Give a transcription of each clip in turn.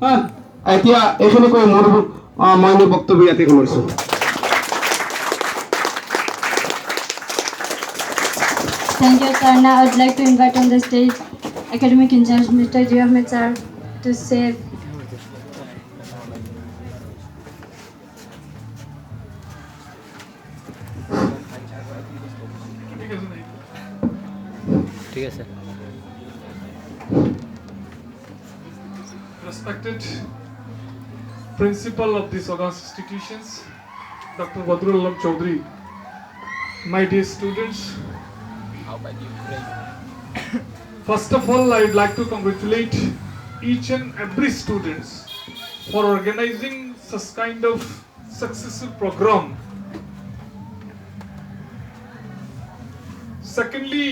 হ্যাঁ এতিয়া এইখিনি কৈ মোৰ মই মোৰ বক্তব্য ইয়াতে সামৰিছোঁ। Thank you, sir. Now I'd like to invite on the stage academic in charge, Mr. Giash sir, to say. Respected principal of these august institutions, Dr. Badrul Chaudhary, my dear students, first of all, I would like to congratulate each and every students for organizing such kind of successful program. Secondly,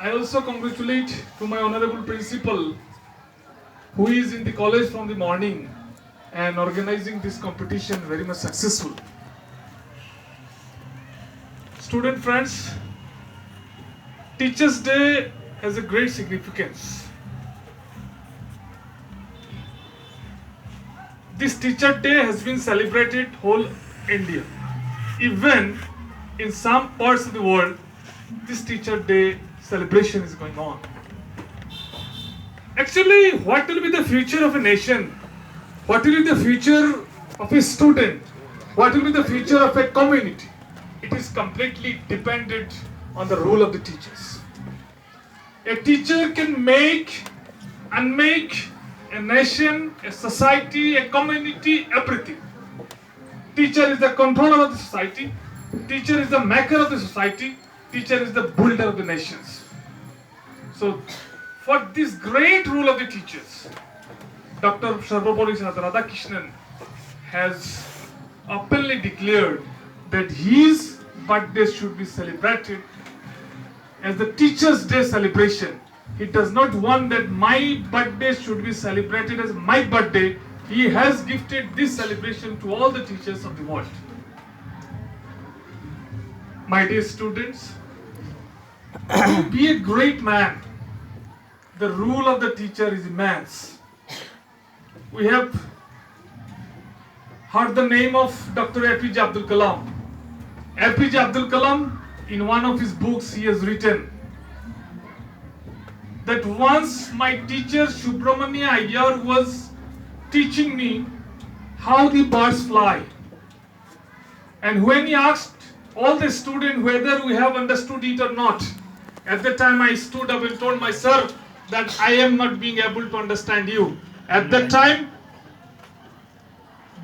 I also congratulate to my honorable principal who is in the college from the morning and organizing this competition very much successful. Student friends, Teachers' Day has a great significance. This Teacher Day has been celebrated whole India. Even in some parts of the world, this Teacher Day celebration is going on. Actually, what will be the future of a nation? What will be the future of a student? What will be the future of a community? It is completely dependent on the role of the teachers. A teacher can make, unmake a nation, a society, a community, everything. Teacher is the controller of the society. Teacher is the maker of the society. Teacher is the builder of the nations. So, for this great role of the teachers, Dr. Sarvapalli Radhakrishnan has openly declared that his birthday should be celebrated as the Teachers' Day celebration. He does not want that my birthday should be celebrated as my birthday. He has gifted this celebration to all the teachers of the world. My dear students, to be a great man, the role of the teacher is immense. We have heard the name of Dr. APJ Abdul Kalam. APJ Abdul Kalam, in one of his books, he has written that once my teacher Subramania Iyer was teaching me how the birds fly. And when he asked all the students whether we have understood it or not, at that time I stood up and told my sir that I am not being able to understand you. At that time,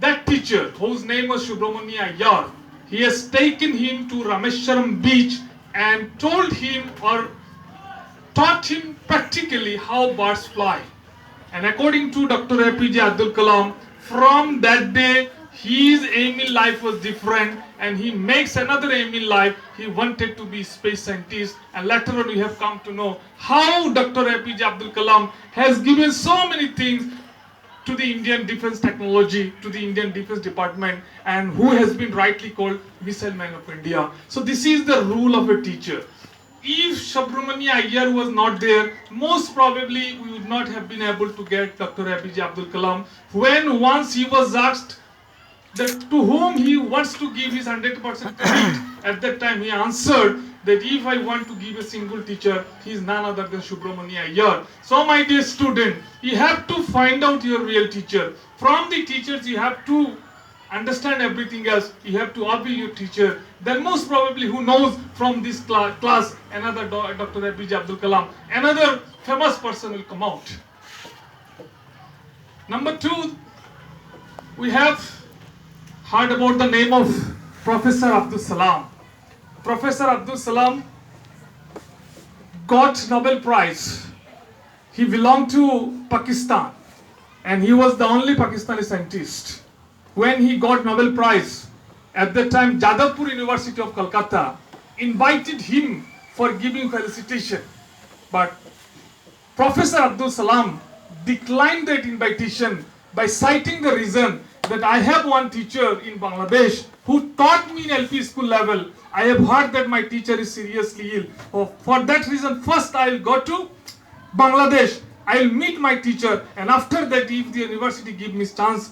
that teacher, whose name was Subramania Iyer, he has taken him to Rameshwaram beach and told him or taught him practically how birds fly. And according to Dr. APJ Abdul Kalam, from that day, his aim in life was different and he makes another aim in life. He wanted to be space scientist, and later on we have come to know how Dr. APJ Abdul Kalam has given so many things to the Indian defense technology, to the Indian Defense Department, and who has been rightly called Missile Man of India. So this is the rule of a teacher. If Subramania Iyer was not there, most probably we would not have been able to get Dr. APJ Abdul Kalam. When once he was asked that to whom he wants to give his 100% credit, at that time he answered that if I want to give a single teacher, he is none other than Subramania Iyer. So my dear student, you have to find out your real teacher. From the teachers you have to understand everything else. You have to obey your teacher. Then most probably who knows from this class another Dr. APJ Abdul Kalam, another famous person will come out. Number two, we have heard about the name of Professor Abdul Salam. Professor Abdul Salam got Nobel Prize. He belonged to Pakistan and he was the only Pakistani scientist. When he got Nobel Prize, at that time Jadavpur University of Kolkata invited him for giving felicitation. But Professor Abdul Salam declined that invitation by citing the reason that I have one teacher in Bangladesh who taught me in LP school level. I have heard that my teacher is seriously ill. For that reason, first I will go to Bangladesh. I'll meet my teacher, and after that, if the university give me chance,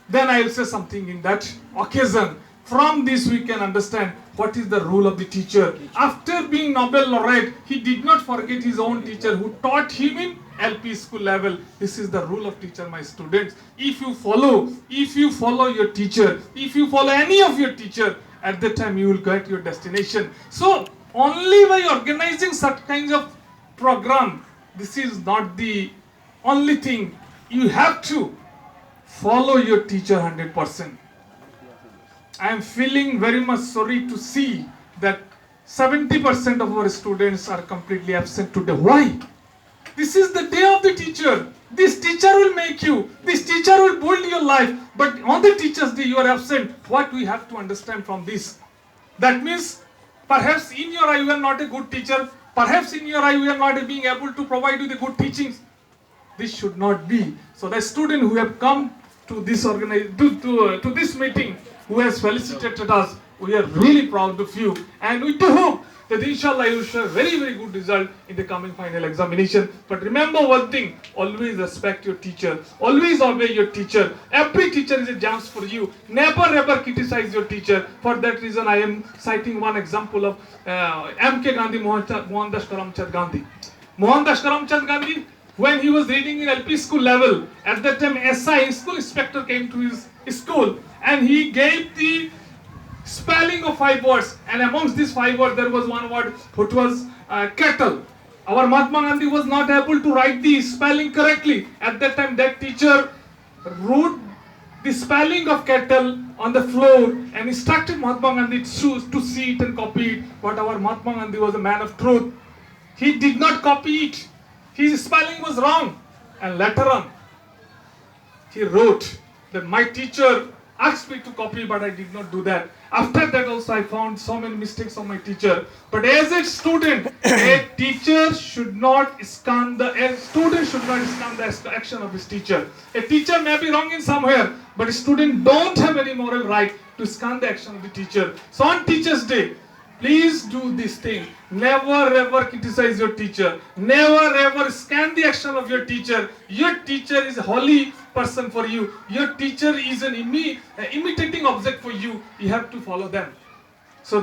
then I will say something in that occasion. From this we can understand what is the role of the teacher. After being Nobel laureate, he did not forget his own teacher who taught him in LP school level. This is the role of teacher, my students. If you follow your teacher, if you follow any of your teacher, at that time you will get your destination. So only by organizing such kinds of program, this is not the only thing. You have to follow your teacher 100%. I am feeling very much sorry to see that 70% of our students are completely absent today. Why? This is the day of the teacher. This teacher will make you. This teacher will build your life. But on the teacher's day, you are absent. What we have to understand from this? That means perhaps in your eye you are not a good teacher. Perhaps in your eye you are not being able to provide you the good teachings. This should not be. So the student who have come to this to this meeting, who has felicitated us, we are really proud of you, and we do hope that inshallah you will show a very good result in the coming final examination. But remember one thing, always respect your teacher, always obey your teacher. Every teacher is a chance for you. Never ever criticize your teacher. For that reason I am citing one example of M.K. Gandhi, Mohandas Karamchand Gandhi. Mohandas Karamchand Gandhi, when he was reading in LP school level, at that time SI, school inspector, came to his school and he gave the spelling of 5 words, and amongst these 5 words there was one word which was cattle. Our Mahatma Gandhi was not able to write the spelling correctly. At that time that teacher wrote the spelling of cattle on the floor and instructed Mahatma Gandhi to see it and copy it. But our Mahatma Gandhi was a man of truth. He did not copy it. His spelling was wrong, and later on he wrote that my teacher asked me to copy, but I did not do that. After that also I found so many mistakes of my teacher. But as a student, a teacher should not scan the action of his teacher. A teacher may be wrong in somewhere, but a student don't have any moral right to scan the action of the teacher. So on Teacher's Day, please do this thing. Never ever criticize your teacher. Never ever scan the action of your teacher. Your teacher is a holy person for you. Your teacher is an imitating object for you. You have to follow them. So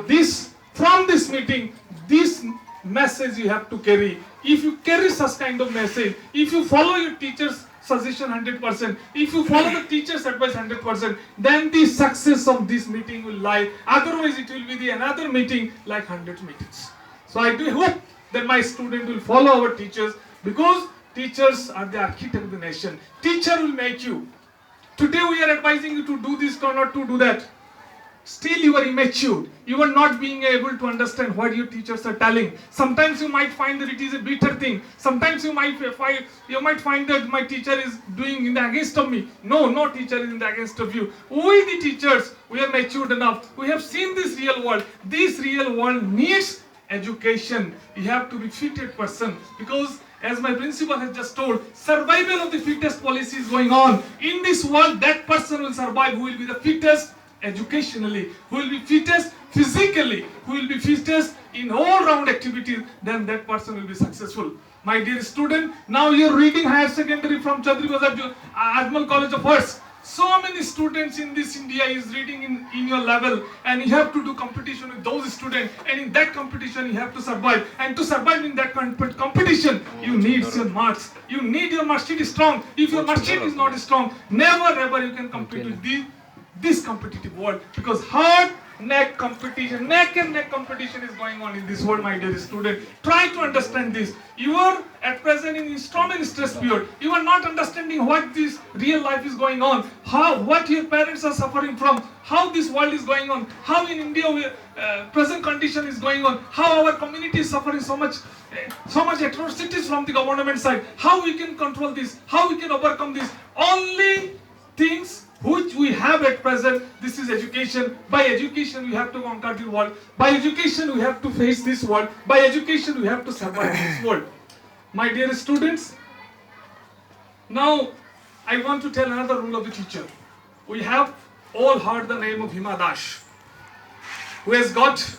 from this meeting, this message you have to carry. If you carry such kind of message, if you follow your teacher's suggestion 100%, if you follow the teacher's advice 100%, then the success of this meeting will lie. Otherwise it will be another meeting like 100 meetings. So I do hope that my student will follow our teachers, because teachers are the architect of the nation. Teacher will make you. Today we are advising you to do this or not to do that. Still you are immature. You are not being able to understand what your teachers are telling. Sometimes you might find that it is a bitter thing. Sometimes you might find that my teacher is doing in the against of me. No teacher is in the against of you. We the teachers, we are matured enough. We have seen this real world. This real world needs education. You have to be fitted person, because as my principal has just told, survival of the fittest policy is going on. In this world, that person will survive who will be the fittest educationally, who will be fittest physically, who will be fittest in all round activities, then that person will be successful. My dear student, now you are reading higher secondary from Chaudhary Bazar Ajmal College of Arts. So many students in this India is reading in your level, and you have to do competition with those students, and in that competition you have to survive, and to survive in that competition you need your marks. You need your mark sheet strong. If your mark sheet is not strong, never ever you can compete with this competitive world, because hard neck competition, neck and neck competition is going on in this world, my dear student. Try to understand this. You are at present in storm and stress period. You are not understanding what this real life is going on, what your parents are suffering from, how this world is going on, how in India present condition is going on, how our community is suffering so much atrocities from the government side, how we can control this, how we can overcome this. Only things which we have at present, this is education. By education we have to conquer the world. By education we have to face this world. By education we have to survive this world. My dear students, now I want to tell another rule of the teacher. We have all heard the name of Hima Das, who has got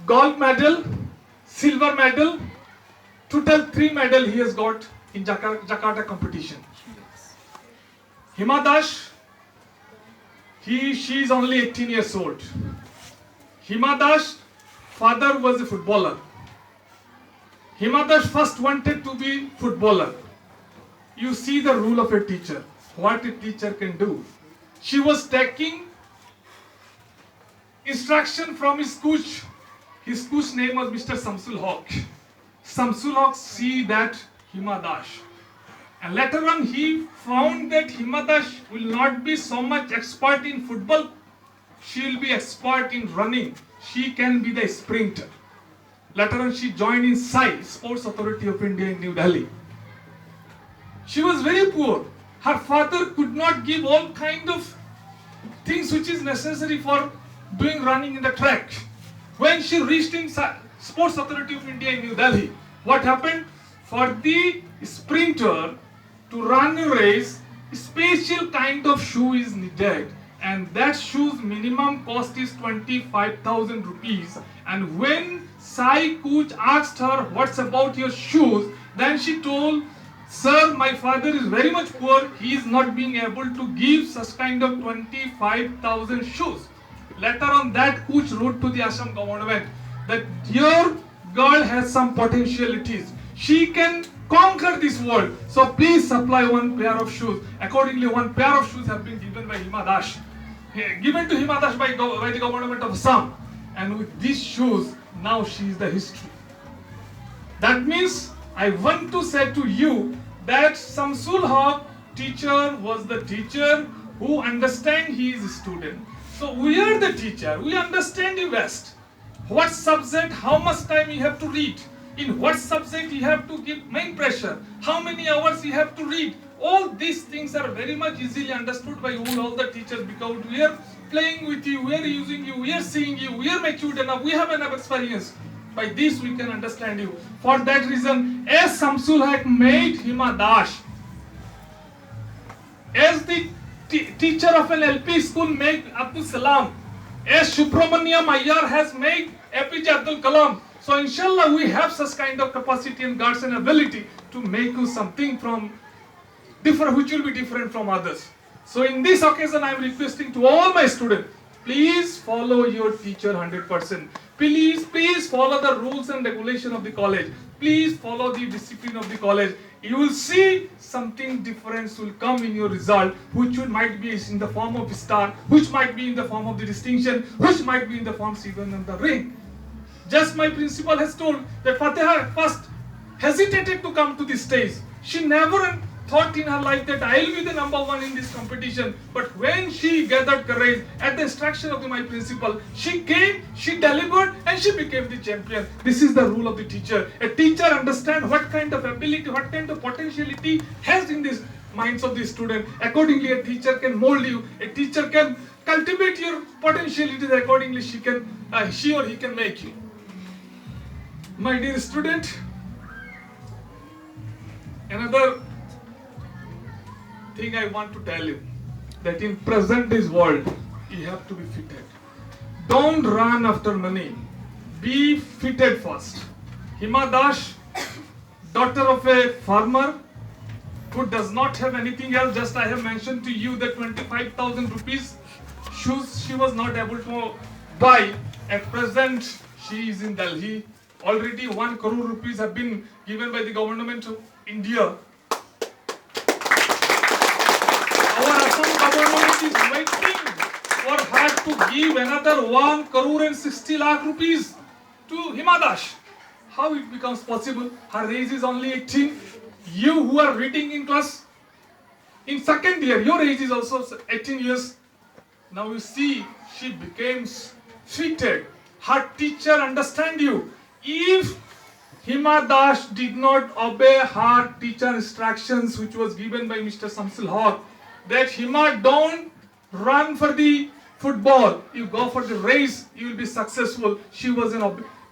gold medal, silver medal, Total 3 medals he has got in Jakarta competition. Hima Dash, she is only 18 years old. Hima Dash, father was a footballer. Hima Dash first wanted to be footballer. You see the rule of a teacher, what a teacher can do. She was taking instruction from his coach. His coach name was Mr. Samsul Haq. Samsul Haq see that Hima Dash. And later on he found that Hima Dash will not be so much expert in football. She will be expert in running. She can be the sprinter. Later on she joined in SAI, Sports Authority of India in New Delhi. She was very poor. Her father could not give all kind of things which is necessary for doing running in the track. When she reached in Sports Authority of India in New Delhi, what happened? For the sprinter to run a race, special kind of shoe is needed, and that shoe's minimum cost is 25,000 rupees. And when Sai coach asked her, what's about your shoes? Then she told, sir, my father is very much poor. He is not being able to give such kind of 25,000 shoes. Later on, that coach wrote to the Assam government that your girl has some potentialities. She can conquer this world. So please supply one pair of shoes. Accordingly, one pair of shoes have been given by Hima Dash. Given to Hima Dash by the government of Assam. And with these shoes, now she is the history. That means, I want to say to you that Samsul Haq teacher was the teacher who understand his student. So we are the teacher, we understand you best. What subject, how much time you have to read, in what subject you have to give main pressure, how many hours you have to read. All these things are very much easily understood by all the teachers, because we are playing with you, we are using you, we are seeing you, we are matured enough, we have enough experience. By this we can understand you. For that reason, as Samsul Haq made Hima Dash, as the teacher of an LP school made Abdul Salam, as Subramaniam Iyer has made APJ Abdul Kalam. So inshallah we have such kind of capacity and guts and ability to make you something from different, which will be different from others. So in this occasion I am requesting to all my students, please follow your teacher 100%. Please follow the rules and regulation of the college. Please follow the discipline of the college. You will see something different will come in your result, which might be in the form of a star, which might be in the form of the distinction, which might be in the form of even in the ring. Just my principal has told that Fatiha first hesitated to come to this stage. She never thought in her life that I will be the number one in this competition. But when she gathered courage at the instruction of my principal, she came, she delivered, and she became the champion. This is the rule of the teacher. A teacher understands what kind of ability, what kind of potentiality has in this minds of the student. Accordingly, a teacher can mold you. A teacher can cultivate your potentialities. Accordingly, she or he can make you. My dear student, another thing I want to tell you, that in present this world, you have to be fitted. Don't run after money. Be fitted first. Hima Dash, daughter of a farmer who does not have anything else, just I have mentioned to you that 25,000 rupees shoes she was not able to buy. At present, she is in Delhi. Already 1 crore rupees have been given by the government of India. Our Assam government is waiting for her to give another 1 crore and 60 lakh rupees to Hima Dash. How it becomes possible? Her age is only 18. You who are reading in class, in second year, your age is also 18 years. Now you see, she becomes fitted. Her teacher understand you. If Hima Dash did not obey her teacher instructions, which was given by Mr. Samsul Haq, that Hima, don't run for the football, you go for the race, you will be successful. She was an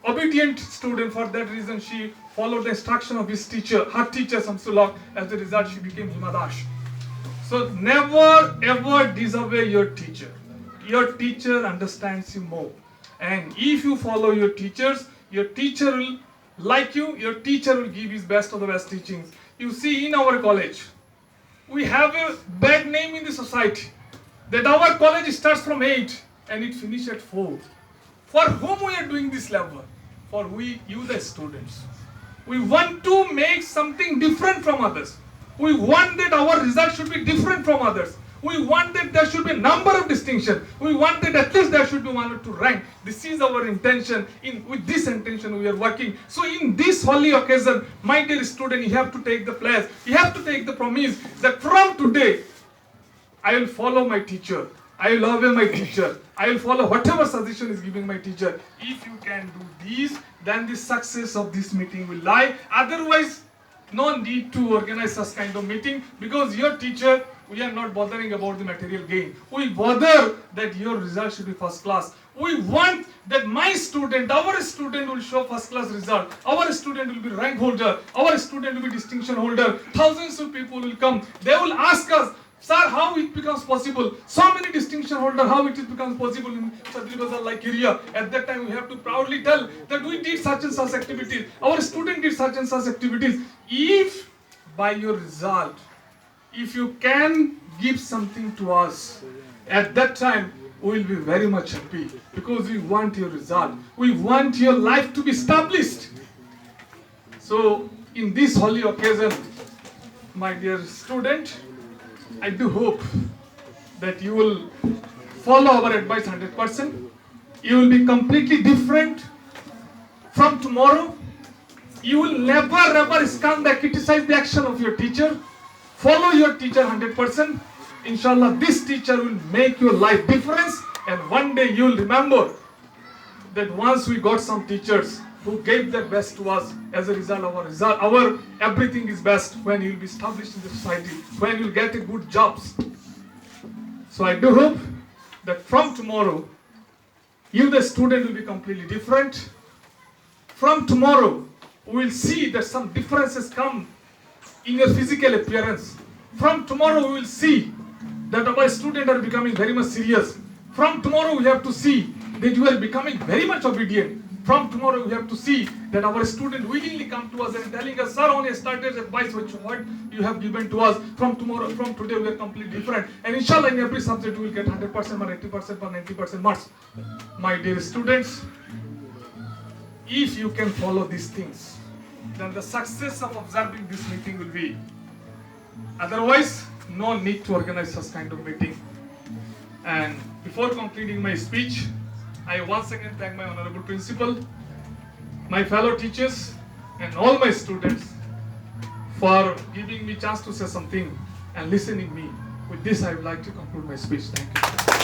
obedient student. For that reason, she followed the instruction of his teacher, her teacher Samsul Haq. As a result, she became Hima Dash. So never ever disobey your teacher. Your teacher understands you more. And if you follow your teachers, your teacher will like you, your teacher will give his best of the best teachings. You see, in our college, we have a bad name in the society that our college starts from 8 and it finishes at 4. For whom we are doing this level? For you the students. We want to make something different from others. We want that our result should be different from others. We want that there should be a number of distinction. We want that at least there should be 1 or 2 rank. This is our intention. With this intention we are working. So in this holy occasion, my dear student, you have to take the pledge. You have to take the promise that from today, I will follow my teacher. I will obey my teacher. I will follow whatever suggestion is giving my teacher. If you can do this, then the success of this meeting will lie. Otherwise, no need to organize such kind of meeting, because your teacher, we are not bothering about the material gain. We bother that your result should be first class. We want that my student, our student will show first class result. Our student will be rank holder. Our student will be distinction holder. Thousands of people will come. They will ask us, sir, how it becomes possible? So many distinction holder, how it becomes possible in Chadri Bazar like area? At that time, we have to proudly tell that we did such and such activities. Our student did such and such activities. If by your result, if you can give something to us, at that time, we will be very much happy, because we want your result. We want your life to be established. So, in this holy occasion, my dear student, I do hope that you will follow our advice 100%. You will be completely different from tomorrow. You will never ever scorn or criticize the action of your teacher. Follow your teacher 100%. Inshallah, this teacher will make your life difference, and one day you will remember that once we got some teachers who gave their best to us. As a result, our everything is best when you will be established in the society, when you will get a good jobs. So I do hope that from tomorrow, you the student will be completely different. From tomorrow, we will see that some differences come in your physical appearance. From tomorrow, we will see that our students are becoming very much serious. From tomorrow, we have to see that you are becoming very much obedient. From tomorrow, we have to see that our student willingly come to us and telling us, sir, on a starter's advice, what you have given to us. From tomorrow, from today, we are completely different. And inshallah, in every subject, we will get 100% or 80% or 90% marks. My dear students, if you can follow these things, then the success of observing this meeting will be. Otherwise, no need to organize such kind of meeting. And before concluding my speech, I once again thank my honorable principal, my fellow teachers, and all my students for giving me chance to say something and listening me. With this, I would like to conclude my speech. Thank you.